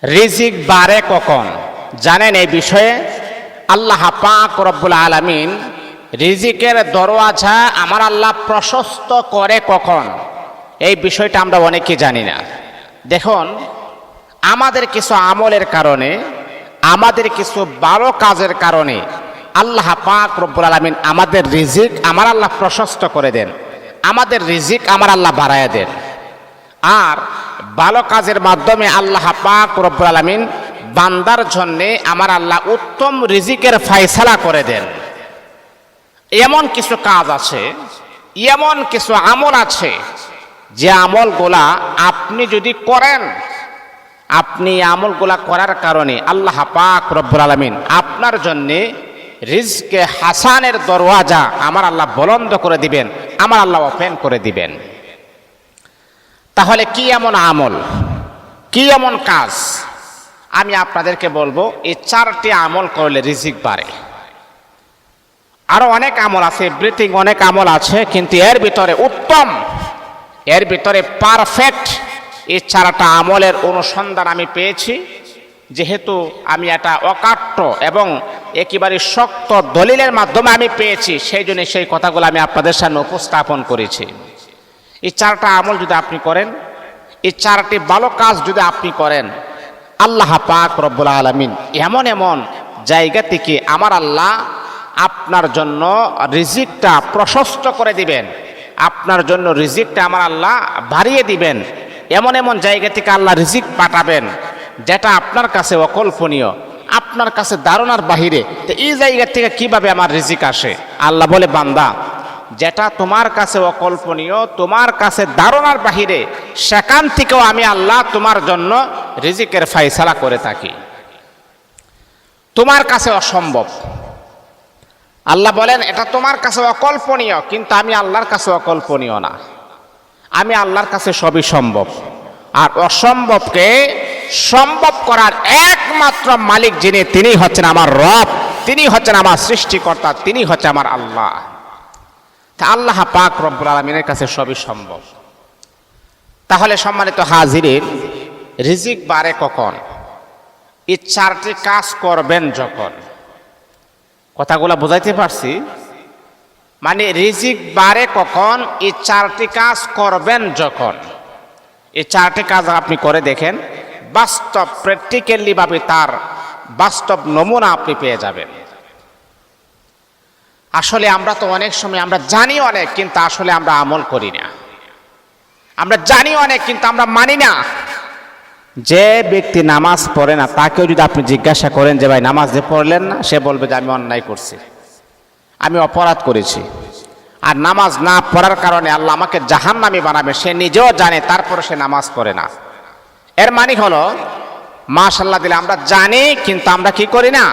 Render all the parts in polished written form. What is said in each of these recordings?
রিজিক বাড়ে কখন জানেন? এই বিষয়ে আল্লাহ পাক রব্বুল আলামিন রিজিকের দরওয়াজা আমার আল্লাহ প্রশস্ত করে কখন, এই বিষয়টা আমরা অনেকে জানি না। দেখুন, আমাদের কিছু আমলের কারণে, আমাদের কিছু ভালো কাজের কারণে আল্লাহ পাক রব্বুল আলামিন আমাদের রিজিক আমার আল্লাহ প্রশস্ত করে দেন, আমাদের রিজিক আমার আল্লাহ বাড়ায় দেন। আর ভালো কাজের মাধ্যমে আল্লাহ পাক রব্বুল আলামিন বান্দার জন্যে আমার আল্লাহ উত্তম রিজিকের ফায়সালা করে দেন। এমন কিছু কাজ আছে, এমন কিছু আমল আছে, যে আমলগুলা আপনি যদি করেন, আপনি আমলগুলা করার কারণে আল্লাহ পাক রব্বুল আলামিন আপনার জন্যে রিজকে হাসানের দরওয়াজা আমার আল্লাহ বলন্দ করে দিবেন, আমার আল্লাহ ওপেন করে দিবেন। তাহলে কি এমন আমল, কি এমন কাজ? আমি আপনাদেরকে বলবো, এই 4টি আমল করলে রিজিক বাড়ে। আরো অনেক আমল আছে, এভরিথিং অনেক আমল আছে, কিন্তু এর ভিতরে উত্তম, এর ভিতরে পারফেক্ট এই 4টা আমলের অনুসন্ধান আমি পেয়েছি। যেহেতু আমি এটা অকাট্য এবং একেবারে শক্ত দলিলের মাধ্যমে আমি পেয়েছি, সেই জন্য সেই কথাগুলো আমি আপনাদের সামনে উপস্থাপন করেছি। এই 4টা আমল যদি আপনি করেন, এই 4টি ভালো কাজ যদি আপনি করেন, আল্লাহ পাক রব্বুল আলামিন এমন এমন জায়গা থেকে আমার আল্লাহ আপনার জন্য রিজিকটা প্রশস্ত করে দিবেন, আপনার জন্য রিজিকটা আমার আল্লাহ বাড়িয়ে দিবেন। এমন এমন জায়গা থেকে আল্লাহ রিজিক পাঠাবেন যেটা আপনার কাছে অকল্পনীয়, আপনার কাছে ধারণার বাহিরে। তো এই জায়গা থেকে কিভাবে আমার রিজিক আসে? আল্লাহ বলে, বান্দা, যেটা তোমার কাছে অকল্পনীয়, তোমার কাছে ধারণার বাহিরে, সেখান থেকেও আমি আল্লাহ তোমার জন্য রিজিকের ফায়সালা করে থাকি। তোমার কাছে অসম্ভব, আল্লাহ বলেন এটা তোমার কাছে অকল্পনীয়, কিন্তু আমি আল্লাহর কাছে অকল্পনীয় না। আমি আল্লাহর কাছে সবই সম্ভব। আর অসম্ভবকে সম্ভব করার একমাত্র মালিক যিনি, তিনি হচ্ছেন আমার রব, তিনি হচ্ছেন আমার সৃষ্টিকর্তা, তিনি হচ্ছে আমার আল্লাহ। তা আল্লাহ পাক রব্বুল আলামিনের কাছে সবই সম্ভব। তাহলে সম্মানিত হাজিরিন, রিজিক বাড়ে কখন? এই 4টি কাজ করবেন যখন। কথাগুলো বুঝাইতে পারছি? মানে রিজিক বাড়ে কখন? এই 4টি কাজ করবেন যখন। এই 4টি কাজ আপনি করে দেখেন, বাস্তব প্র্যাকটিক্যালি ভাবে তার বাস্তব নমুনা আপনি পেয়ে যাবেন। আসলে আমরা তো অনেক সময় আমরা জানি অনেক, কিন্তু আসলে আমরা আমল করি না। আমরা জানি অনেক, কিন্তু আমরা মানি না। যে ব্যক্তি নামাজ পড়ে না, তাকেও যদি আপনি জিজ্ঞাসা করেন যে ভাই নামাজ যে পড়লেন না, সে বলবে যে আমি অন্যায় করছি, আমি অপরাধ করেছি। আর নামাজ না পড়ার কারণে আল্লাহ আমাকে জাহান্নামী বানাবে, সে নিজেও জানে, তারপরে সে নামাজ পড়ে না। এর মানে হলো, মাশাআল্লাহ দিলে আমরা জানি, কিন্তু আমরা কি করি না?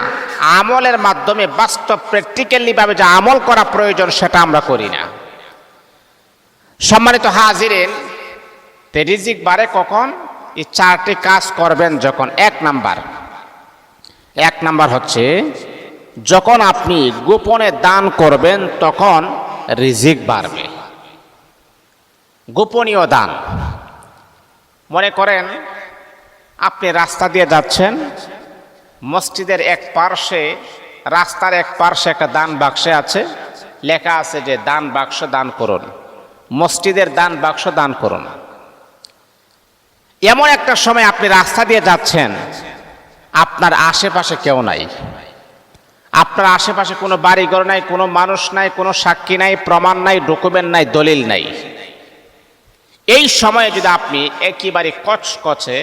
আমলের মাধ্যমে বাস্তব প্র্যাকটিক্যালি ভাবে যে আমল করা প্রয়োজন, সেটা আমরা করি না। সম্মানিত হাজিরিন, তে রিজিক বাড়ে কখন? এই 4টি কাজ করবেন যখন। এক নাম্বার হচ্ছে, যখন আপনি গোপনে দান করবেন, তখন রিজিক বাড়বে। গোপনীয় দান। মনে করেন আপনি রাস্তা দিয়ে যাচ্ছেন, মসজিদের এক পার্শ্বে, রাস্তার এক পার্শ্বে একটা দান বাক্সে আছে, লেখা আছে যে দান বাক্স দান করুন, মসজিদের দান বাক্স দান করুন। এমন একটা সময় আপনি রাস্তা দিয়ে যাচ্ছেন, আপনার আশেপাশে কেউ নাই, আপনার আশেপাশে কোনো বাড়িঘর নাই, কোনো মানুষ নাই, কোনো সাক্ষী নাই, প্রমাণ নাই, ডকুমেন্ট নাই, দলিল নাই। এই সময়ে যদি আপনি একেবারে কচকচে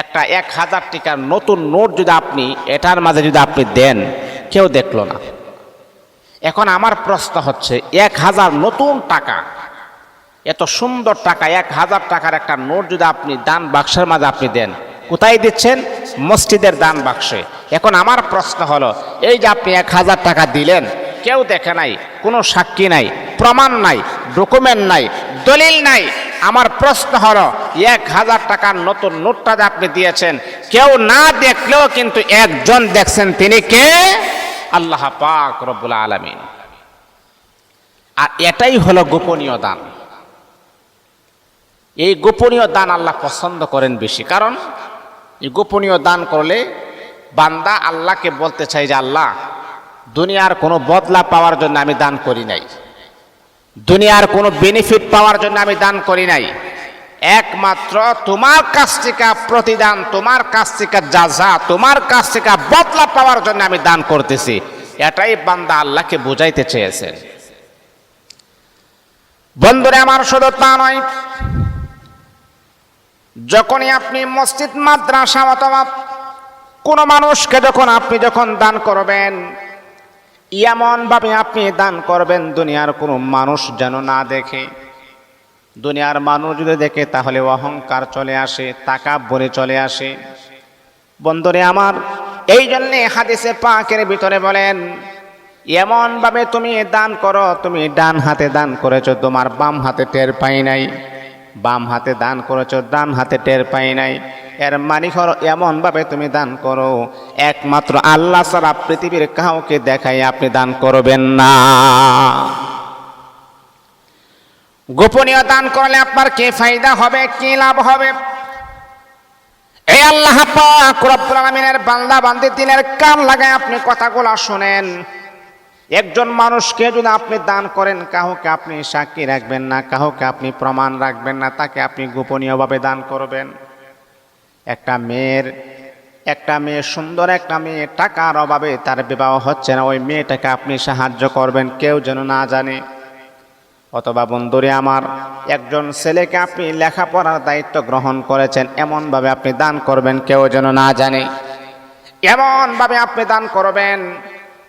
একটা 1000 টাকার নতুন নোট যদি আপনি এটার মাঝে যদি আপনি দেন, কেউ দেখলো না। এখন আমার প্রশ্ন হচ্ছে, 1000 নতুন টাকা, এত সুন্দর টাকা, 1000 টাকার একটা নোট যদি আপনি দান বাক্সের মাঝে আপনি দেন, কোথায় দিচ্ছেন? মসজিদের দান বাক্সে। এখন আমার প্রশ্ন হলো, এই যে আপনি 1000 টাকা দিলেন, কেউ দেখে নাই, কোনো সাক্ষী নাই, প্রমাণ নাই, ডকুমেন্ট নাই, দলিল নাই। আমার প্রশ্ন হলো, 1000 টাকার নতুন নোটটা যে আপনি দিয়েছেন, কেউ না দেখলেও কিন্তু একজন দেখছেন, তিনি কে? আল্লাহ পাক রব্বুল আলামিন। আর এটাই হলো গোপনীয় দান। এই গোপনীয় দান আল্লাহ পছন্দ করেন বেশি। কারণ এই গোপনীয় দান করলে বান্দা আল্লাহকে বলতে চাই যে আল্লাহ, দুনিয়ার কোনো বদলা পাওয়ার জন্য আমি দান করি নাই, দুনিয়ার কোনো বেনিফিট পাওয়ার জন্য আমি দান করি নাই, একমাত্র তোমার কাছ থেকে প্রতিদান, তোমার কাছ থেকে জাযা, তোমার কাছ থেকে বদলা পাওয়ার জন্য আমি দান করতেছি। এটাই বান্দা আল্লাহকে বুঝাইতে চেয়েছেন। বন্ধুরা আমার, শুধু তা নয়, যখনই আপনি মসজিদ, মাদ্রাসা অথবা কোনো মানুষকে যখন দান করবেন, এমন ভাবে আপনি দান করবেন দুনিয়ার কোনো মানুষ যেন না দেখে। দুনিয়ার মানুষ যদি দেখে তাহলে অহংকার চলে আসে, তাকাব্বুরি চলে আসে। বন্ধুরে আমার, এই জন্যে হাদিসে পাকের ভিতরে বলেন, এমন ভাবে তুমি দান করো, তুমি ডান হাতে দান করেছো, তোমার বাম হাতে টের পাই নাই, বাম হাতে দান করেছো, ডান হাতে টের পাই নাই। এর মানে হলো এমন ভাবে তুমি দান করো, একমাত্র আল্লাহ ছাড়া পৃথিবীর কাউকে দেখাই আপনি দান করবেন না। গোপনীয় দান করলে আপনার কি ফায়দা হবে, কি লাভ হবে? এই আল্লাহ পাক রব্বুল আলামিনের বান্দা বান্দি দিনের কান লাগায় আপনি কথাগুলো শুনেন। একজন মানুষকে যদি আপনি দান করেন, কাউকে আপনি সাক্ষী রাখবেন না, কাউকে আপনি প্রমাণ রাখবেন না, তাকে আপনি গোপনীয়ভাবে দান করবেন। একটা মেয়ে, সুন্দর একটা মেয়ে, টাকার অভাবে তার বিবাহ হচ্ছে না, ওই মেয়েটাকে আপনি সাহায্য করবেন, কেউ যেন না জানে। অথবা বন্ধুরে আমার, একজন ছেলেকে আপনি লেখাপড়ার দায়িত্ব গ্রহণ করেছেন, এমনভাবে আপনি দান করবেন কেউ যেন না জানে, এমনভাবে আপনি দান করবেন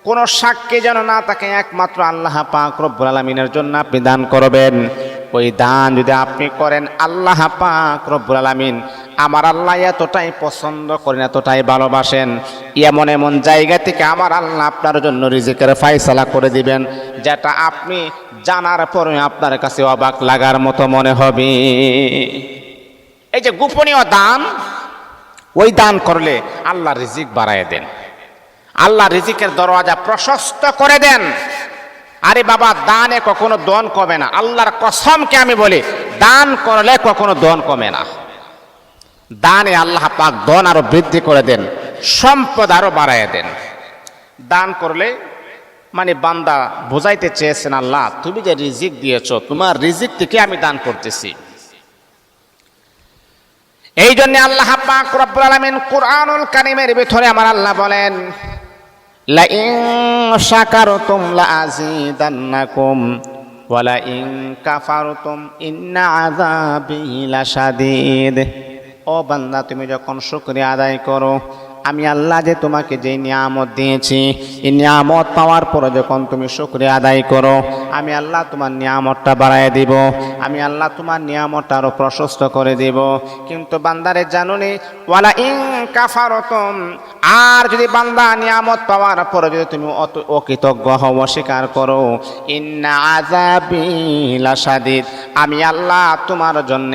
কোনো সাক্ষী যেন না থাকে, একমাত্র আল্লাহ পাক রব্বুল আলামিনের জন্য আপনি দান করবেন। ওই দান যদি আপনি করেন, আল্লাহ পাক রব্বুল আলামিন, আমার আল্লাহ এতটাই পছন্দ করেন, এতটাই ভালোবাসেন, এমন এমন জায়গা থেকে আমার আল্লাহ আপনার জন্য রিজিকের ফয়সালা করে দিবেন, যেটা আপনি জানার পরে আপনার কাছে অবাক লাগার মতো মনে হবে। এই যে গোপনীয় দান, ওই দান করলে আল্লাহ রিজিক বাড়ায় দেন, আল্লাহ রিজিকের দরওয়াজা প্রশস্ত করে দেন। আরে বাবা, দানে কখনো দন কমে না, আল্লাহর কসমকে আমি বলি, দান করলে কখনো দন কমে না। দানে আল্লাহ পাক দন আরো বৃদ্ধি করে দেন, সম্পদ আরো বাড়ায় দেন। দান করলে মানে বান্দা বোঝাইতে চেয়েছেন, আল্লাহ তুমি যে রিজিক দিয়েছো, তোমার রিজিক থেকে আমি দান করতেছি। এই জন্য আল্লাহ পাক রব্বুল আলামিন কুরআনুল কারীমের ভিতরে আমার আল্লাহ বলেন, লাইন শাকারতুম লাযীদান্নাকুম ওয়া লাইন কাফারতুম ইন্না আযাবি লাশাদীদ। ও বান্দা, তুমি যখন শুকরিয়া আদায় করো, আমি আল্লাহ যে তোমাকে যে নিয়ামত দিয়েছি, এই নিয়ামত পাওয়ার পরে যখন তুমি শুকরিয়া আদায় করো, আমি আল্লাহ তোমার নিয়ামতটা বাড়ায় দিব, আমি আল্লাহ তোমার নিয়ামতটা আরো প্রশস্ত করে দিব। কিন্তু বান্দারে জানুনি, ওয়ালা ইন কাফারতুম, আর যদি বান্দা নিয়ামত পাওয়ার পরে যদি তুমি অকৃতজ্ঞ হও, অস্বীকার করো, ইন্না আযাবি লাশাদীদ, আমি আল্লাহ তোমার জন্য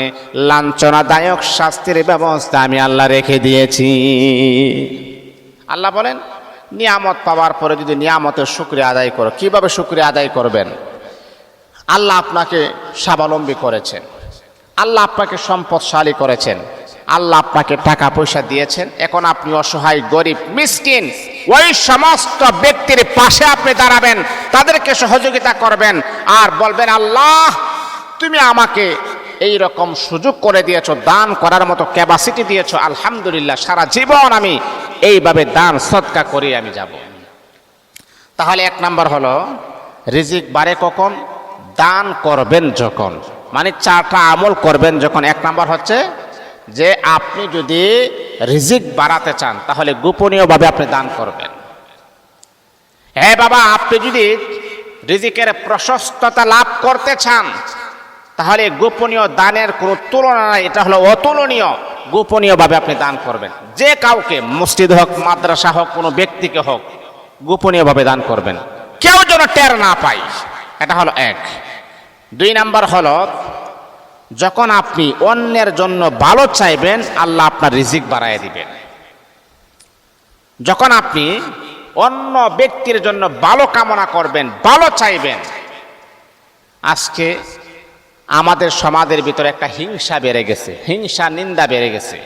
লাঞ্ছনাদায়ক শাস্তির ব্যবস্থা আমি আল্লাহ রেখে দিয়েছি। আল্লাহ বলেন, নিয়ামত পাওয়ার পরে যদি নিয়ামতের শুকরিয়া আদায় করো, কিভাবে শুকরিয়া আদায় করবেন? আল্লাহ আপনাকে স্বাবলম্বী করেছেন, আল্লাহ আপনাকে সম্পদশালী করেছেন, আল্লাহ আপনাকে টাকা পয়সা দিয়েছেন, এখন আপনি অসহায়, গরিব, মিসকিন, ওই সমস্ত ব্যক্তির পাশে আপনি দাঁড়াবেন, তাদেরকে সহযোগিতা করবেন, আর বলবেন, আল্লাহ তুমি আমাকে এই রকম সুযোগ করে দিয়েছো, দান করার মতো ক্যাপাসিটি দিয়েছো, আলহামদুলিল্লাহ, সারা জীবন আমি এইভাবে দান সদকা করে আমি যাব। তাহলে এক নাম্বার হলো, রিজিক বাড়ে কখন? দান করবেন যখন, মানে চারটা আমল করবেন যখন। এক নাম্বার হচ্ছে যে আপনি যদি রিজিক বাড়াতে চান, তাহলে গোপনীয়ভাবে আপনি দান করবেন। হ্যাঁ বাবা, আপনি যদি রিজিকের প্রশস্ততা লাভ করতে চান, তাহলে গোপনীয় দানের কোনো তুলনা নাই, এটা হলো অতুলনীয়। গোপনীয়ভাবে আপনি দান করবেন, যে কাউকে, মসজিদ হোক, মাদ্রাসা হোক, কোনো ব্যক্তিকে হোক, গোপনীয়ভাবে দান করবেন, কেউ যেন টের না পায়। এটা হলো এক। দুই নাম্বার হলো, যখন আপনি অন্যের জন্য ভালো চাইবেন, আল্লাহ আপনার রিজিক বাড়ায় দিবেন। যখন আপনি অন্য ব্যক্তির জন্য ভালো কামনা করবেন, ভালো চাইবেন। আজকে আমাদের সমাজের ভিতরে একটা হিংসা বেড়ে গেছে, হিংসা নিন্দা বেড়ে গেছে।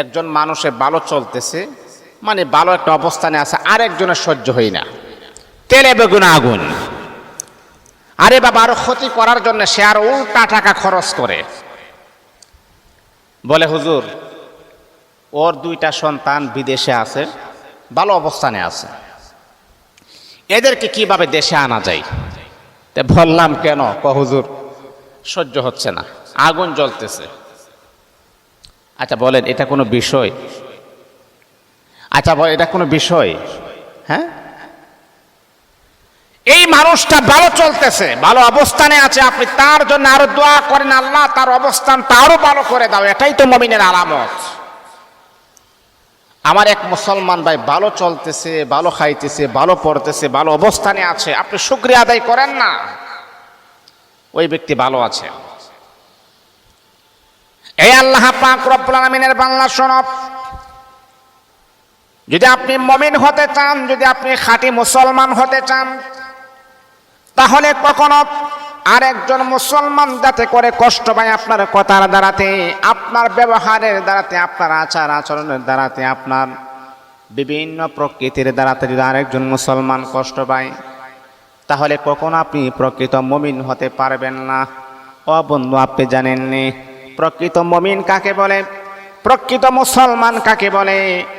একজন মানুষের ভালো চলতেছে, মানে ভালো একটা অবস্থানে আছে, আরেকজনের সহ্য হয় না, তেলে বেগুনে আগুন। আরে বাবা, আরো ক্ষতি করার জন্য সে আর উল্টা টাকা খরচ করে। বলে হুজুর, ওর 2টা সন্তান বিদেশে আছে, ভালো অবস্থানে আছে, এদেরকে কিভাবে দেশে আনা যায়? তে বললাম কেন? হুজুর সহ্য হচ্ছে না, আগুন জ্বলতেছে। আচ্ছা বলেন, এটা কোনো বিষয়? আচ্ছা বলেন, এটা কোনো বিষয়? হ্যাঁ, এই মানুষটা ভালো চলতেছে, ভালো অবস্থানে আছে, আপনি তার জন্য আরো দোয়া করেন, আল্লাহ তার অবস্থানটা আরো ভালো করে দাও। এটাই তো মুমিনের আলামত। আমার এক মুসলমান ভাই ভালো চলতেছে, ভালো খাইতেছে, ভালো পড়তেছে, ভালো অবস্থানে আছে, আপনি শুকরিয়া আদায় করেন না, ওই ব্যক্তি ভালো আছে। এই আল্লাহ পাক রব্বুল আলামিনের বাংলা শোনব, যদি আপনি মুমিন হতে চান, যদি আপনি খাঁটি মুসলমান হতে চান, তাহলে কখনো আরেকজন মুসলমান যাতে করে কষ্ট পায় আপনার কথার দ্বারাতে, আপনার ব্যবহারের দ্বারাতে, আপনার আচার আচরণের দ্বারাতে, আপনার বিভিন্ন প্রকৃতির দ্বারাতে যদি আরেকজন মুসলমান কষ্ট পায়, তাহলে কখনো আপনি প্রকৃত মুমিন হতে পারবেন না। ও বন্ধু, আপনি জানেননি প্রকৃত মুমিন কাকে বলে, প্রকৃত মুসলমান কাকে বলে?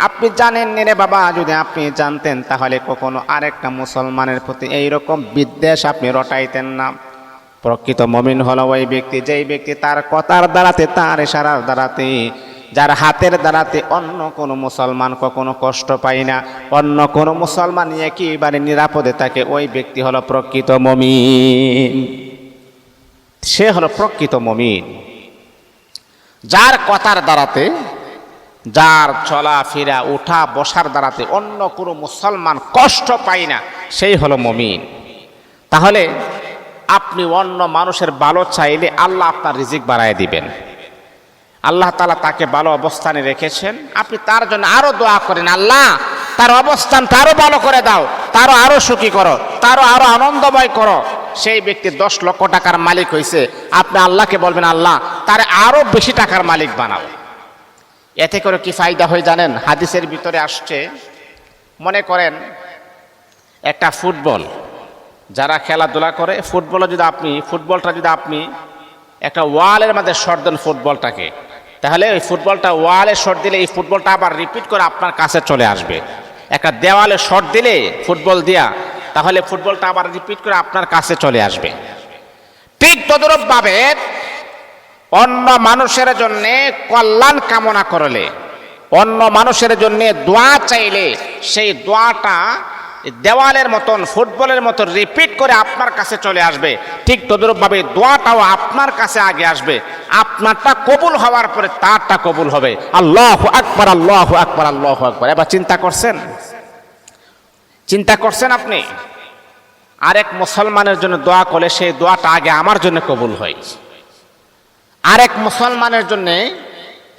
আপনি জানেননি রে বাবা। যদি আপনি জানতেন তাহলে কখনো আরেকটা মুসলমানের প্রতি এইরকম বিদ্বেষ আপনি রটাইতেন না। প্রকৃত মুমিন হলো ওই ব্যক্তি, যেই ব্যক্তি তার কথার দ্বারাতে, তার ইশারার দ্বারাতে, যার হাতের দ্বারাতে অন্য কোনো মুসলমান কখনো কষ্ট পায় না, অন্য কোনো মুসলমান একেবারে নিরাপদে থাকে, ওই ব্যক্তি হলো প্রকৃত মুমিন। সে হলো প্রকৃত মুমিন, যার কথার দ্বারাতে, যার চলাফেরা উঠা বসার দ্বারাতে অন্য কোনো মুসলমান কষ্ট পায় না, সেই হলো মুমিন। তাহলে আপনি অন্য মানুষের ভালো চাইলে আল্লাহ আপনার রিজিক বাড়ায় দিবেন। আল্লাহ তাআলা তাকে ভালো অবস্থানে রেখেছেন, আপনি তার জন্য আরো দোয়া করেন, আল্লাহ তার অবস্থানটা আরো ভালো করে দাও, তারও আরো সুখী করো, তারও আরো আনন্দময় করো। সেই ব্যক্তি 10 লক্ষ টাকার মালিক হয়েছে, আপনি আল্লাহকে বলবেন, আল্লাহ তার আরো বেশি টাকার মালিক বানাও। এতে করে কি ফায়দা হয় জানেন? হাদিসের ভিতরে আসছে, মনে করেন একটা ফুটবল, যারা খেলাধুলা করে, ফুটবলটা যদি আপনি একটা ওয়ালের মধ্যে শট দেন ফুটবলটাকে, তাহলে ওই ফুটবলটা ওয়ালে শট দিলে এই ফুটবলটা আবার রিপিট করে আপনার কাছে চলে আসবে। একটা দেওয়ালে শট দিলে ফুটবল দিয়া, তাহলে ফুটবলটা আবার রিপিট করে আপনার কাছে চলে আসবে। ঠিক তদ্রূপভাবে অন্য মানুষের জন্য কল্যাণ কামনা করলে, অন্য মানুষের জন্য দোয়া চাইলে, সেই দোয়াটা দেওয়ালের মতন, ফুটবলের মতন রিপিট করে আপনার কাছে চলে আসবে। ঠিক তদ্রূপভাবে দোয়াটাও আপনার কাছে আগে আসবে, আপনারটা কবুল হওয়ার পরে তারটা কবুল হবে। আল্লাহু আকবার, আল্লাহু আকবার, আল্লাহু আকবার। এবার চিন্তা করছেন আপনি? আরেক মুসলমানের জন্য দোয়া করলে সেই দোয়াটা আগে আমার জন্য কবুল হয়। আরেক মুসলমানের জন্য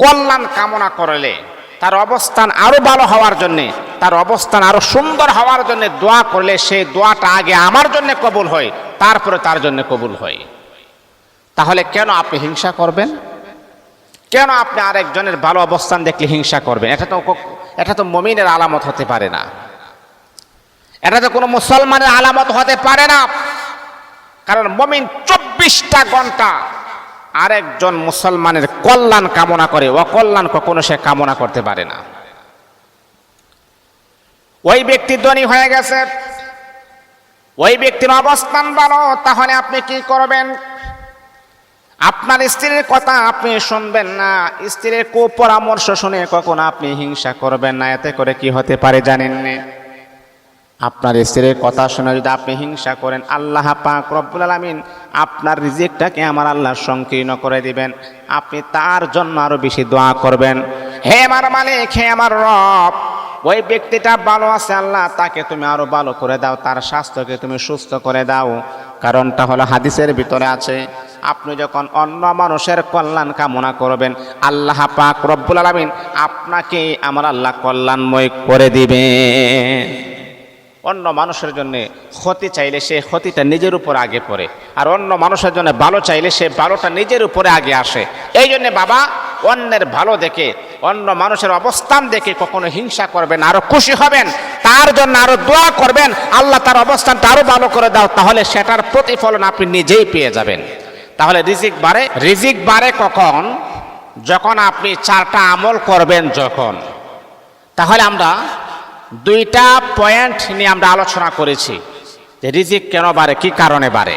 কল্যাণ কামনা করলে, তার অবস্থান আরো ভালো হওয়ার জন্য, তার অবস্থান আরো সুন্দর হওয়ার জন্য দোয়া করলে সেই দোয়াটা আগে আমার জন্য কবুল হয়, তারপরে তার জন্য কবুল হয়। তাহলে কেন আপনি হিংসা করবেন? কেন আপনি আরেকজনের ভালো অবস্থান দেখলে হিংসা করবেন? এটা তো মুমিনের আলামত হতে পারে না, এটা তো কোনো মুসলমানের আলামত হতে পারে না। কারণ মুমিন 24টা ঘন্টা আরেকজন মুসলমানের কল্যাণ কামনা করে, অকল্যাণ কখনো সে কামনা করতে পারে না। ওই ব্যক্তি ধনী হয়ে গেছে, ওই ব্যক্তির অবস্থান ভালো, তাহলে আপনি কি করবেন? আপনার স্ত্রীর কথা আপনি শুনবেন না, স্ত্রীর কুপরামর্শ শুনে কখনো আপনি হিংসা করবেন না। এতে করে কি হতে পারে জানেননি? আপনার স্ত্রীর কথা শুনে যদি আপনি হিংসা করেন, আল্লাহ পাক রব্বুল আলামিন আপনার রিজিকটাকে আমার আল্লাহ সংকীর্ণ করে দিবেন। আপনি তার জন্য আরো বেশি দোয়া করবেন, হে আমার মালিক, হে আমার রব, ওই ব্যক্তিটা ভালো আছে, আল্লাহ তাকে তুমি আরো ভালো করে দাও, তার স্বাস্থ্যকে তুমি সুস্থ করে দাও। কারণটা হলো হাদিসের ভিতরে আছে, আপনি যখন অন্য মানুষের কল্যাণ কামনা করবেন, আল্লাহ পাক রব্বুল আলামিন আপনাকে আমার আল্লাহ কল্যাণময় করে দিবেন। অন্য মানুষের জন্য ক্ষতি চাইলে সে ক্ষতিটা নিজের উপর আগে পড়ে, আর অন্য মানুষের জন্য ভালো চাইলে সে ভালোটা নিজের উপরে আগে আসে। এই জন্য বাবা, অন্যের ভালো দেখে, অন্য মানুষের অবস্থান দেখে কখনো হিংসা করবেন, আরো খুশি হবেন, তার জন্য আরো দোয়া করবেন, আল্লাহ তার অবস্থানটা আরো ভালো করে দাও, তাহলে সেটার প্রতিফলন আপনি নিজেই পেয়ে যাবেন। তাহলে রিজিক বাড়ে কখন? যখন আপনি 4টা আমল করবেন যখন। তাহলে আমরা 2টা পয়েন্ট নিয়ে আমরা আলোচনা করেছি যে রিজিক কেন বাড়ে, কি কারণে বাড়ে।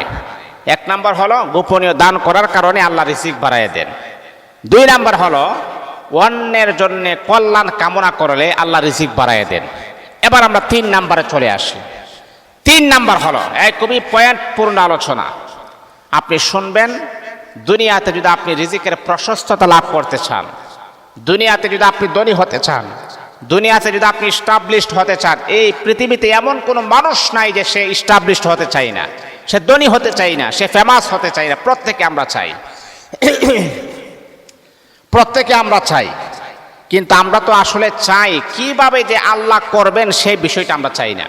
1 নাম্বার হলো গোপনীয় দান করার কারণে আল্লাহ রিজিক বাড়ায় দেন। 2 নাম্বার হলো অন্যের জন্য কল্যাণ কামনা করলে আল্লাহ রিজিক বাড়ায় দেন। এবার আমরা 3 নাম্বারে চলে আসি। 3 নাম্বার হলো খুবই পয়েন্ট পূর্ণ আলোচনা, আপনি শুনবেন। দুনিয়াতে যদি আপনি রিজিকের প্রশস্ততা লাভ করতে চান, দুনিয়াতে যদি আপনি ধনী হতে চান, দুনিয়াতে যদি আপনি স্টাবলিশড হতে চান, এই পৃথিবীতে এমন কোনো মানুষ নাই যে সে স্টাবলিশড হতে চাই না, সে ধনী হতে চাই না, সে ফেমাস হতে চাই না। প্রত্যেকে আমরা চাই, প্রত্যেকে আমরা চাই, কিন্তু আমরা তো আসলে চাই কিভাবে যে আল্লাহ করবেন সেই বিষয়টা আমরা চাই না।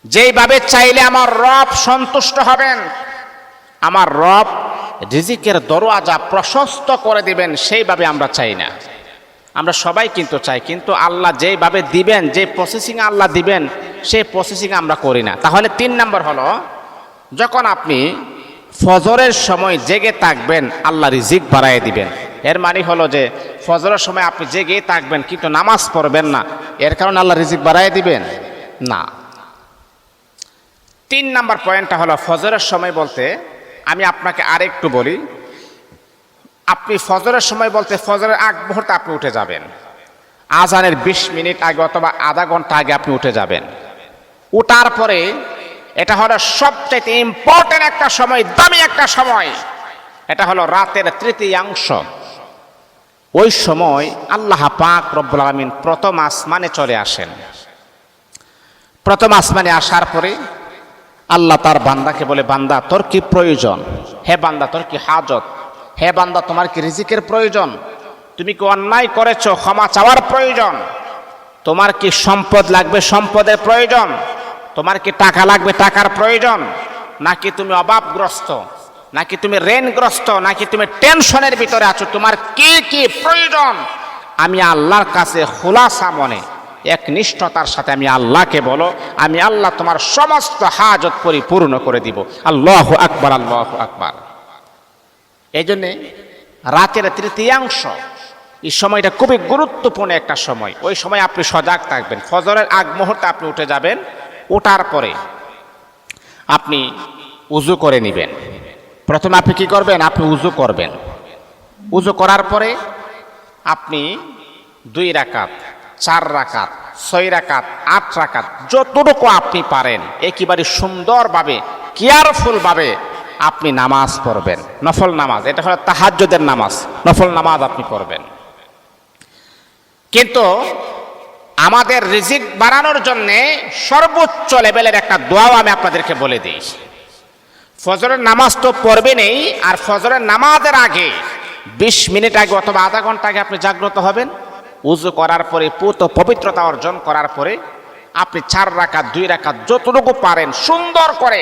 যেইভাবে চাইলে আমার রব সন্তুষ্ট হবেন, আমার রব রিজিকের দরওয়াজা প্রশস্ত করে দিবেন, সেইভাবে আমরা চাই না। আমরা সবাই কিন্তু চাই, কিন্তু আল্লাহ যেভাবে দিবেন, যে প্রসেসিং আল্লাহ দিবেন সেই প্রসেসিং আমরা করি না। তাহলে 3 নাম্বার হলো যখন আপনি ফজরের সময় জেগে থাকবেন আল্লাহ রিজিক বাড়ায় দিবেন। এর মানে হলো যে ফজরের সময় আপনি জেগে থাকবেন কিন্তু নামাজ পড়বেন না, এর কারণে আল্লাহ রিজিক বাড়ায় দিবেন না। 3 নাম্বার পয়েন্টটা হলো ফজরের সময় বলতে আমি আপনাকে আরেকটু বলি, আপনি ফজরের সময় বলতে ফজরের আগ মুহূর্তে আপনি উঠে যাবেন, আজানের 20 মিনিট আগে অথবা আধা ঘন্টা আগে আপনি উঠে যাবেন। উঠার পরে এটা হলো সবচেয়ে ইম্পর্টেন্ট একটা সময়, দামি একটা সময়, এটা হলো রাতের 3র্তীয়াংশ। ওই সময় আল্লাহ পাক রব্বুল আলামিন প্রথম আসমানে চলে আসেন। প্রথম আসমানে আসার পরে আল্লাহ তার বান্দাকে বলে, বান্দা তোর কি প্রয়োজন? হে বান্দা তোর কি হাজত? হে বান্দা তোমার কি রিজিকের প্রয়োজন? তুমি কি অন্যায় করেছো, ক্ষমা চাওয়ার প্রয়োজন? তোমার কি সম্পদ লাগবে, সম্পদের প্রয়োজন? তোমার কি টাকা লাগবে, টাকার প্রয়োজন? নাকি তুমি অভাবগ্রস্ত, নাকি তুমি ঋণগ্রস্ত, নাকি তুমি টেনশনের ভিতরে আছো? তোমার কি কি প্রয়োজন? আমি আল্লাহর কাছে খুলাসা মনে একনিষ্ঠতার সাথে আমি আল্লাহকে বলো, আমি আল্লাহ তোমার সমস্ত হাজত পরিপূর্ণ করে দিব। আল্লাহু আকবার, আল্লাহু আকবার। এই জন্যে রাতের 3র্তীয়াংশ, এই সময়টা খুবই গুরুত্বপূর্ণ একটা সময়। ওই সময় আপনি সজাগ থাকবেন। ফজরের আগ মুহূর্তে আপনি উঠে যাবেন, ওঠার পরে আপনি উজু করে নেবেন। প্রথমে আপনি কি করবেন? আপনি উজু করবেন। উজু করার পরে আপনি 2 রাকাত, 4 রাকাত, 6 রাকাত, 8 রাকাত, যতটুকু আপনি পারেন একেবারে সুন্দরভাবে কেয়ারফুলভাবে আপনি নামাজ পড়বেন, নফল নামাজ। এটা হলো তাহাজ্জুদের নামাজ, নফল নামাজ আপনি পড়বেন। কিন্তু আমাদের রিজিক বাড়ানোর জন্য সর্বোচ্চ লেভেলের একটা দোয়াও আমি আপনাদেরকে বলে দিই। ফজরের নামাজ তো পড়বেনই, আর ফজরের নামাজের আগে 20 মিনিট আগে অথবা আধা ঘন্টা আগে আপনি জাগ্রত হবেন। উজু করার পরে পবিত্রতা অর্জন করার পরে আপনি 4 রাকাত, 2 রাকাত, যতটুকু পারেন সুন্দর করে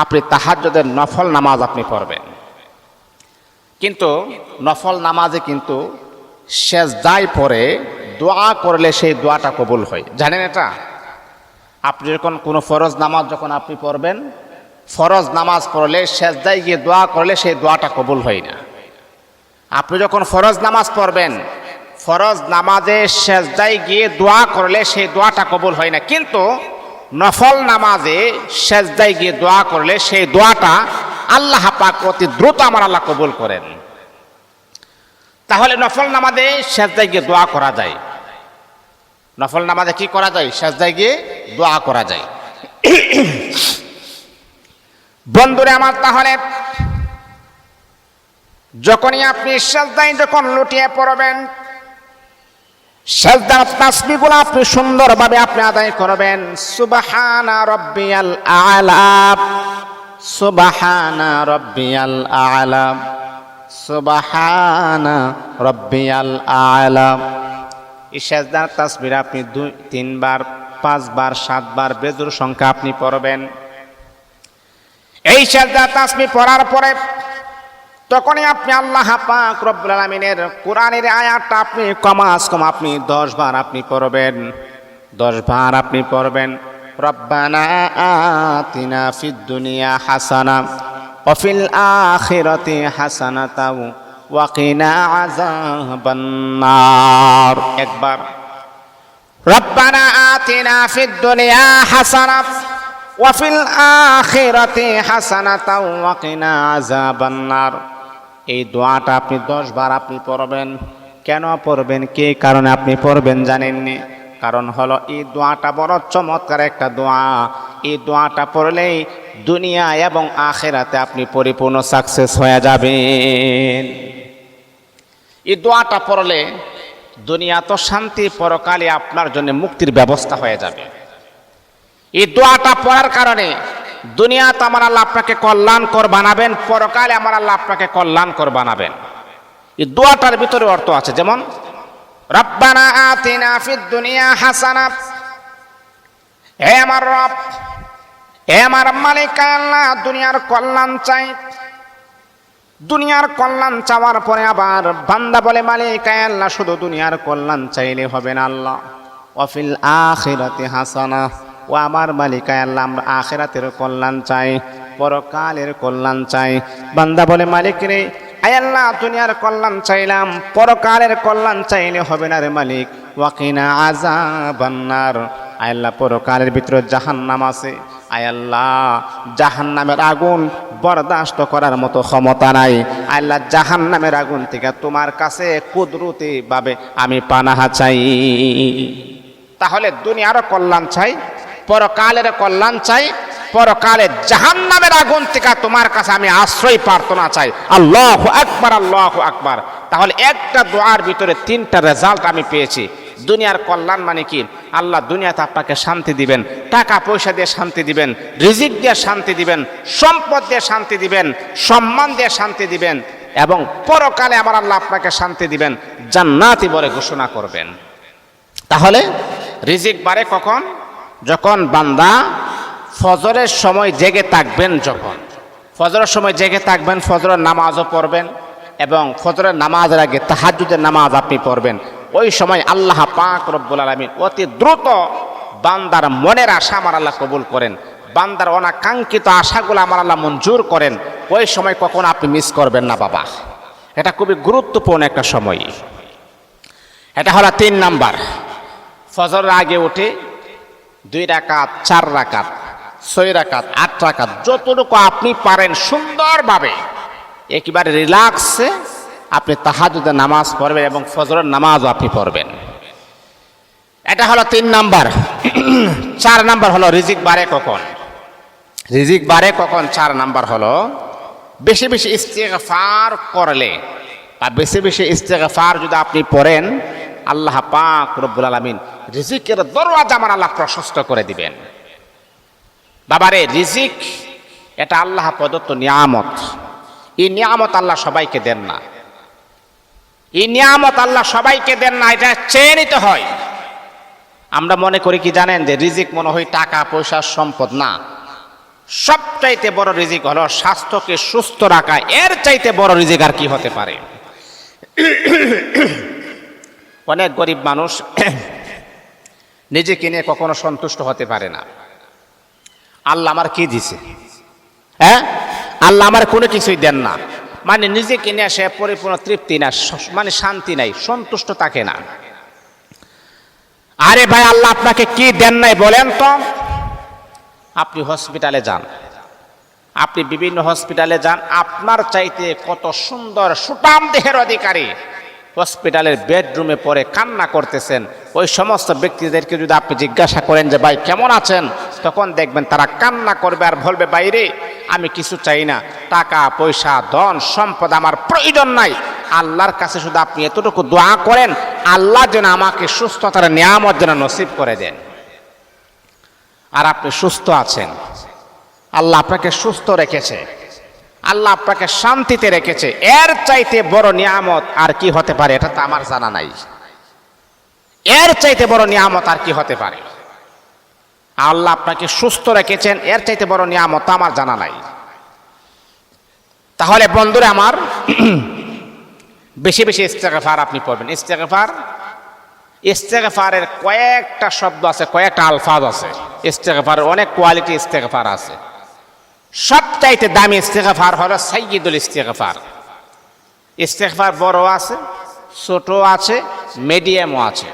আপনি তাহাজ্জুদের নফল নামাজ আপনি পড়বেন। কিন্তু নফল নামাজে কিন্তু সেজদায় পড়ে দোয়া করলে সেই দোয়াটা কবুল হয়, জানেন এটা? আপনি যখন কোনো ফরজ নামাজ যখন আপনি পড়বেন, ফরজ নামাজ পড়লে সেজদায় গিয়ে দোয়া করলে সেই দোয়াটা কবুল হয় না। আপনি যখন ফরজ নামাজ পড়বেন, ফরজ নামাজে সেজদায় গিয়ে দোয়া করলে সেই দোয়াটা কবুল হয় না। কিন্তু নফল নামাজে সেজদায় গিয়ে দোয়া করলে সেই দোয়াটা আল্লাহ পাক অতি দ্রুত আমার আল্লাহ কবুল করেন। তাহলে নফল নামাজে সেজদায় গিয়ে দোয়া করা যায়। নফল নামাজে কি করা যায়? সেজদায় গিয়ে দোয়া করা যায়। বন্ধুরে আমার, তাহলে যখনই আপনি সেজদায় যখন লুটিয়ে পড়বেন, সেজদার তাসবিহগুলো আপনি সুন্দরভাবে আপনি আদায় করবেন। সুবহানা রাব্বিয়াল আ'লা, সুবহানা রাব্বিয়াল আ'লা, সুবহানা রাব্বিয়াল আ'লা। এই সেজদার তাসবিহ আপনি 2, 3 বার, 5 বার, 7 বার বেজোর সংখ্যা আপনি পড়বেন। এই সেজদার তাসবিহ পড়ার পরে তখনই আপনি আল্লাহ পাক রব্বুল আলামিনের কোরআনের আয়াতটা আপনি কমাস কম আপনি 10 বার আপনি পড়বেন, 10 বার আপনি পড়বেন। রব্বানা আতিনা ফিদ দুনিয়া হাসানা ওয়া ফিল আখিরাতি হাসানাতাও ওয়া কিনা আযাবান নার। একবার রব্বানা আতিনা ফিদ দুনিয়া হাসানা ওয়া ফিল আখিরাতি হাসানাতাও ওয়া কিনা আযাবান নার। এই দোয়াটা আপনি 10 বার আপনি পড়বেন। কেন পড়বেন, কে কারণে আপনি পড়বেন জানেননি? কারণ হলো এই দোয়াটা বড় চমৎকার একটা দোয়া। এই দোয়াটা পড়লেই দুনিয়া এবং আখিরাতে আপনি পরিপূর্ণ সাকসেস হয়ে যাবেন। এই দোয়াটা পড়লে দুনিয়া তো শান্তি, পরকালে আপনার জন্য মুক্তির ব্যবস্থা হয়ে যাবে। এই দোয়াটা পড়ার কারণে দুনিয়াতে আমার আল্লাহ আপনাকে কল্যাণকর বানাবেন, পরকালে আমার আল্লাহ আপনাকে কল্যাণকর বানাবেন। এই দোয়াটার ভিতরে অর্থ আছে, যেমন রব্বানা আতিনা ফিদ দুনিয়া হাসানা, হে আমার রব, হে আমার মালিক আল্লাহ, দুনিয়ার কল্যাণ চাই। দুনিয়ার কল্যাণ চাওয়ার পরে আবার বান্দা বলে, মালিক আল্লাহ শুধু দুনিয়ার কল্যাণ চাইলে হবে না আল্লাহ, ওয়া ফিল আখিরাতি হাসানা, ও আমার মালিক আল্লাহ আমরা আখিরাতের কল্যাণ চাই, পরকালের কল্যাণ চাই। বান্দা বলে, মালিক রে আয় আল্লাহ দুনিয়ার কল্যাণ চাইলাম, পরকালের কল্যাণ চাইলে হবে না রে মালিক, ওয়া কিনা আযাবান নার, আয় আল্লাহ পরকালের ভিতরে জাহান্নাম আছে, আয় আল্লাহ জাহান্নামের আগুন বরদাস্ত করার মতো ক্ষমতা নাই, আয় আল্লাহ জাহান্নামের আগুন থেকে তোমার কাছে কুদরতি ভাবে আমি পানাহা চাই। তাহলে দুনিয়ারও কল্যাণ চাই, পরকালের কল্যাণ চাই, পরকালে জাহান্নামের আগুন থেকে তোমার কাছে আমি আশ্রয় প্রার্থনা চাই। আল্লাহু আকবার, আল্লাহু আকবার। তাহলে একটা দোয়ার ভিতরে 3টা রেজাল্ট আমি পেয়েছি। দুনিয়ার কল্যাণ মানে কি? আল্লাহ দুনিয়াতে আপনাকে শান্তি দিবেন, টাকা পয়সা দিয়ে শান্তি দিবেন, রিজিক দিয়ে শান্তি দিবেন, সম্পদ দিয়ে শান্তি দিবেন, সম্মান দিয়ে শান্তি দিবেন, এবং পরকালে আমার আল্লাহ আপনাকে শান্তি দিবেন, জান্নাতি বলে ঘোষণা করবেন। তাহলে রিজিক বাড়ে কখন? যখন বান্দা ফজরের সময় জেগে থাকবেন, যখন ফজরের সময় জেগে থাকবেন, ফজরের নামাজও পড়বেন এবং ফজরের নামাজের আগে তাহাজ্জুদের নামাজ আপনি পড়বেন। ওই সময় আল্লাহ পাক রব্বুল আলামিন অতি দ্রুত বান্দার মনের আশা আমার আল্লাহ কবুল করেন, বান্দার অনাকাঙ্ক্ষিত আশাগুলো আমার আল্লাহ মঞ্জুর করেন। ওই সময় কখন আপনি মিস করবেন না বাবা, এটা খুবই গুরুত্বপূর্ণ একটা সময়। এটা হলো 3 নাম্বার। ফজরের আগে উঠে 2 রাকাত, 4 রাকাত, 6 রাকাত, 8 রাকাত, যতটুকু আপনি পারেন সুন্দরভাবে একেবারে রিল্যাক্সে আপনি তাহাজ্জুদের নামাজ পড়বেন এবং ফজরের নামাজও আপনি পড়বেন। এটা হলো 3 নাম্বার। 4 নাম্বার হলো রিজিক বাড়ে কখন? রিজিক বাড়ে কখন? 4 নাম্বার হলো বেশি বেশি ইস্তিগফার করলে, বা বেশি বেশি ইস্তিগফার যদি আপনি পড়েন, আল্লাহ পাক রব্বুল আলামিন রিজিকের দরওয়াজা আমার আল্লাহ প্রশস্ত করে দিবেন। বাবারে, রিজিক এটা আল্লাহ প্রদত্ত নিয়ামত। এই নিয়ামত আল্লাহ সবাইকে দেন না, এই নিয়ামত আল্লাহ সবাইকে দেন না, এটা চেয়ে নিতে হয়। আমরা মনে করি কি জানেন, যে রিজিক মনে হয় টাকা পয়সা সম্পদ। না, সবচাইতে বড় রিজিক হলো স্বাস্থ্যকে সুস্থ রাখা। এর চাইতে বড় রিজিক আর কি হতে পারে? অনেক গরিব মানুষ নিজেকে নিয়ে কখনো সন্তুষ্ট হতে পারে না। আল্লাহ আমার কি দিছে? হ্যাঁ, আল্লাহ আমার কোনো কিছুই দেন না, মানে নিজেকে নিয়ে সে পরিপূর্ণ তৃপ্তি না, মানে শান্তি নাই, সন্তুষ্ট থাকে না। আরে ভাই, আল্লাহ আপনাকে কি দেন নাই বলেন তো? আপনি হসপিটালে যান, আপনি বিভিন্ন হসপিটালে যান, আপনার চাইতে কত সুন্দর সুঠাম দেহের অধিকারী হসপিটালের বেডরুমে পড়ে কান্না করতেছেন। ওই সমস্ত ব্যক্তিদেরকে যদি আপনি জিজ্ঞাসা করেন যে ভাই কেমন আছেন, তখন দেখবেন তারা কান্না করবে আর বলবে, বাইরে আমি কিছু চাই না, টাকা পয়সা ধন সম্পদ আমার প্রয়োজন নাই, আল্লাহর কাছে শুধু আপনি এতটুকু দোয়া করেন, আল্লাহ যেন আমাকে সুস্থতার নিয়ামত যেন নসিব করে দেন। আর আপনি সুস্থ আছেন, আল্লাহ আপনাকে সুস্থ রেখেছে, আল্লাহ আপনাকে শান্তিতে রেখেছে। এর চাইতে বড় নিয়ামত আর কি হতে পারে? এটা তো আমার জানা নাই। এর চাইতে বড় নিয়ামত আর কি হতে পারে? আল্লাহ আপনাকে সুস্থ রেখেছেন, এর চাইতে বড় নিয়ামত আমার জানা নাই। তাহলে বন্ধুরা আমার, বেশি বেশি ইস্তেগফার আপনি পড়বেন। ইস্তেগফারের কয়েকটা শব্দ আছে, কয়েকটা আলফাজ আছে। ইস্তেগফারের অনেক কোয়ালিটি ইস্তেগফার আছে। সবচাইতে দামি ইস্তেগফার হলো সাইয়্যিদুল ইস্তেগফার। ইস্তেগফার বড় আছে, ছোট আছে, মিডিয়ামও আছে।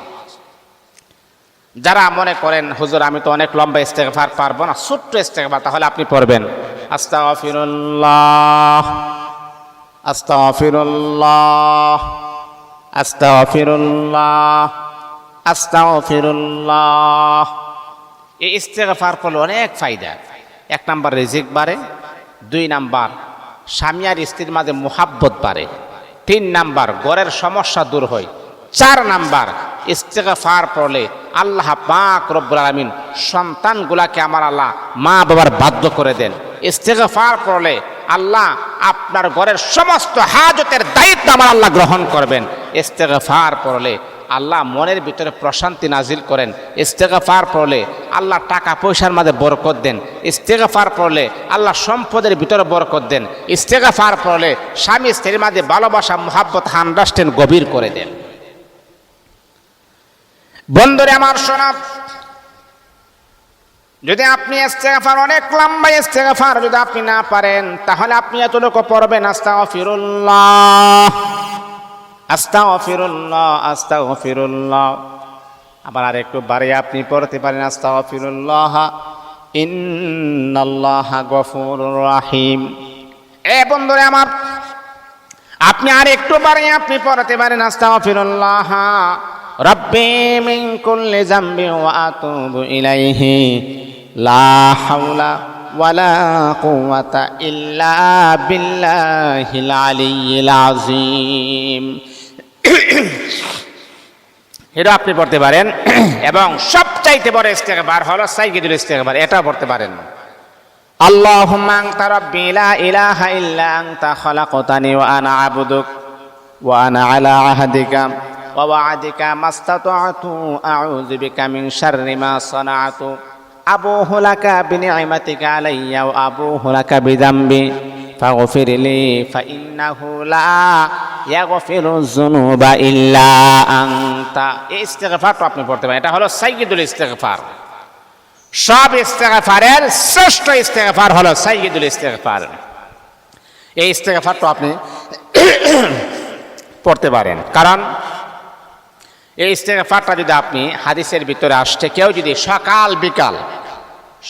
যারা মনে করেন হুজুর আমি তো অনেক লম্বা ইস্তেগফার পারবো না, ছোট্ট ইস্তেগফার, তাহলে আপনি পড়বেন আস্তাগফিরুল্লাহ আস্তাগফিরুল্লাহ আস্তাগফিরুল্লাহ আস্তাগফিরুল্লাহ। এই ইস্তেগফার করলে অনেক ফায়দা। 1 নাম্বার রিজিক বাড়ে, 2 নাম্বার স্বামী আর স্ত্রীর মাঝে মুহাব্বত বাড়ে, 3 নাম্বার ঘরের সমস্যা দূর হয়, 4 নাম্বার ইস্তেগফার পড়লে আল্লাহ পাক রব্বুল আলামিন সন্তানগুলাকে আমার আল্লাহ মা বাবার বাধ্য করে দেন। ইস্তেগফার পড়লে আল্লাহ আপনার ঘরের সমস্ত হাজতের দায়িত্ব আমার আল্লাহ গ্রহণ করবেন। ইস্তেগফার পড়লে আল্লাহ মনের ভিতরে প্রশান্তি নাজিল করেন। ইস্তেগফার পড়লে আল্লাহ টাকা পয়সার মাঝে বরকত দেন। ইস্তেগফার পড়লে আল্লাহ সম্পদের ভিতরে বরকত দেন। ইস্তেগফার পড়লে স্বামী স্ত্রীর মাঝে ভালোবাসা, মুহাব্বত, আন্ডারস্ট্যান্ড গভীর করে দেন। বন্ধুরে আমার শোনা, যদি আপনি ইস্তেগফার অনেক লম্বা ইস্তেগফার যদি আপনি না পারেন, তাহলে আপনি এতটুকু পড়বেন আস্তাগফিরুল্লাহ আস্তাগফিরুল্লাহ আস্তাগফিরুল্লাহ। আবার আর একটু বাড়িয়ে আপনি পড়তে পারেন আস্তাগফিরুল্লাহ ইন্নাল্লাহা গফুরুর রাহিম। বন্ধুরে আমার, আপনি আর একটু বাড়িয়ে আপনি পড়তে পারেন আস্তাগফিরুল্লাহ রাব্বি মিন কুল্লি যামবি ওয়া আতুবু ইলাইহি লা হাওলা ওয়ালা কুওয়াতা ইল্লা বিল্লাহিল আলিয়্যিল আযীম। এটা আপনি পড়তে পারেন। এবং সবচাইতে বড় ইস্তেগফার হলো সাইয়্যিদুল ইস্তেগফার, এটা পড়তে পারেন আল্লাহুম্মা আনতা রাব্বি লা ইলাহা ইল্লা আনতা খালাকতানি ওয়া আনা আবদুক ওয়া আনা আলা আহদিকা ওয়া ওয়া'দিকা মাস্তাতা'তু আউযু বিকা মিন শাররি মা সানা'তু আবুহু লাকা বিনি'মাতিকা আলাইয়া ওয়া আবুহু লাকা বিযামবি ফাগফির লি ফাইন্নাহু লা ইয়াগফিরুয যুনুবা ইল্লা আনতা। এই ইস্তেগফারটা আপনি পড়তে পারেন। এটা হলো সাইয়্যিদুল ইস্তেগফার। সব ইস্তেগফারের শ্রেষ্ঠ ইস্তেগফার হলো সাইয়্যিদুল ইস্তেগফার। এই ইস্তেগফারটা আপনি পড়তে পারেন, কারণ এই ইস্তেগফারটা যদি আপনি হাদিসের ভিতরে আসছে, কেউ যদি সকাল বিকাল,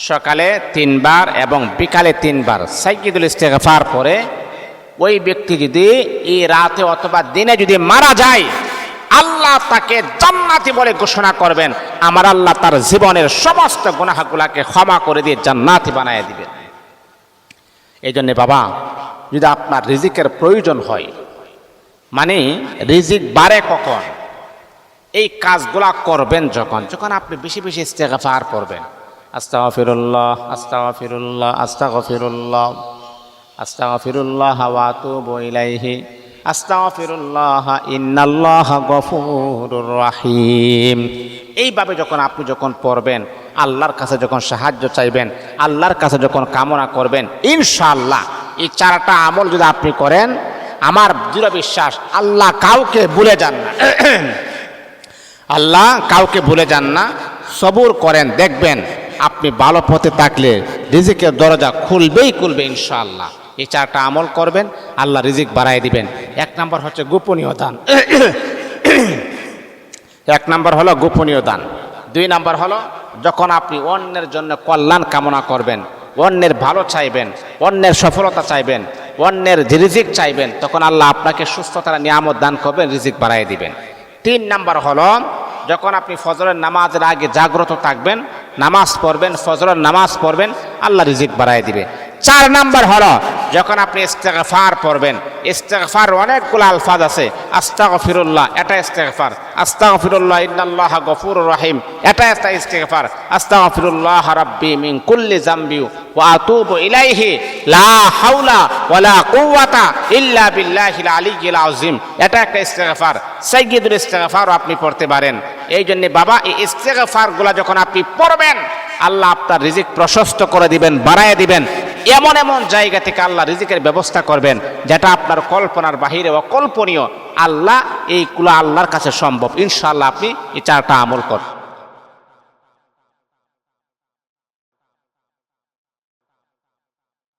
সকালে 3 বার এবং বিকালে 3 বার সাইয়্যিদুল ইস্তেগফার পড়ে, ওই ব্যক্তি যদি এই রাতে অথবা দিনে যদি মারা যায়, আল্লাহ তাকে জান্নাতি বলে ঘোষণা করবেন। আমার আল্লাহ তার জীবনের সমস্ত গুনাহগুলোকে ক্ষমা করে দিয়ে জান্নাতি বানায় দিবেন। এই জন্যে বাবা, যদি আপনার রিজিকের প্রয়োজন হয়, মানে রিজিক বাড়ে কখন, এই কাজগুলা করবেন যখন আপনি বেশি বেশি ইস্তেগফার পড়বেন। আস্তাগফিরুল্লাহ আস্তাগফিরুল্লাহ আস্তাগফিরুল্লাহ আস্তাগফিরুল্লাহ ওয়া আতুবু ইলাইহি আস্তাগফিরুল্লাহ ইন্নাল্লাহা গফুরুর রাহিম। এইভাবে আপনি যখন পড়বেন, আল্লাহর কাছে যখন সাহায্য চাইবেন, আল্লাহর কাছে যখন কামনা করবেন, ইনশাআল্লাহ এই 4টা আমল যদি আপনি করেন, আমার দৃঢ় বিশ্বাস আল্লাহ কাউকে ভুলে যান না। আল্লাহ কাউকে ভুলে যান না। সবুর করেন, দেখবেন আপনি ভালো পথে থাকলে রিজিকের দরজা খুলবেই ইনশাআল্লাহ। এই 4টা আমল করবেন, আল্লাহ রিজিক বাড়ায় দিবেন। 1 নাম্বার হচ্ছে গোপনীয় দান। 1 নাম্বার হলো গোপনীয় দান। 2 নাম্বার হলো যখন আপনি অন্যের জন্য কল্যাণ কামনা করবেন, অন্যের ভালো চাইবেন, অন্যের সফলতা চাইবেন, অন্যের রিজিক চাইবেন, তখন আল্লাহ আপনাকে সুস্থতার নিয়ামত দান করবেন, রিজিক বাড়ায় দিবেন। 3 নাম্বার হলো যখন আপনি ফজরের নামাজের আগে জাগ্রত থাকবেন, নামাজ পড়বেন, ফজরের নামাজ পড়বেন, আল্লাহ রিজিক বাড়ায় দিবে। 4 নাম্বার হলো যখন আপনি ইস্তেগফার পড়বেন। ইস্তেগফার অনেকগুলো আলফাজ আছে। আস্তাগফিরুল্লাহ, এটা ইস্তেগফার। আস্তাগফিরুল্লাহ ইন্নাল্লাহা গফুরুর রাহিম, এটা একটা ইস্তেগফার। আস্তাগফিরুল্লাহ রাব্বি মিন কুল্লি যামবি ওয়া আতুবু ইলাইহি লা হাওলা ওয়ালা কুওয়াতা ইল্লা বিল্লাহিল আলিয়্যিল আযীম, এটা একটা ইস্তেগফার। সাইয়্যিদুল ইস্তেগফার আপনি পড়তে পারেন। এই জন্য বাবা, এই ইস্তেগফারগুলো যখন আপনি পড়বেন, আল্লাহ আপনার রিজিক প্রশস্ত করে দিবেন, বাড়ায় দিবেন। এমন এমন জায়গা থেকে আল্লাহ রিজিকের ব্যবস্থা করবেন যেটা আপনার কল্পনার বাহিরে অকল্পনীয়। আল্লাহ এইগুলো আল্লাহর কাছে সম্ভব। ইনশাআল্লাহ আপনি এই 4টা আমল করুন।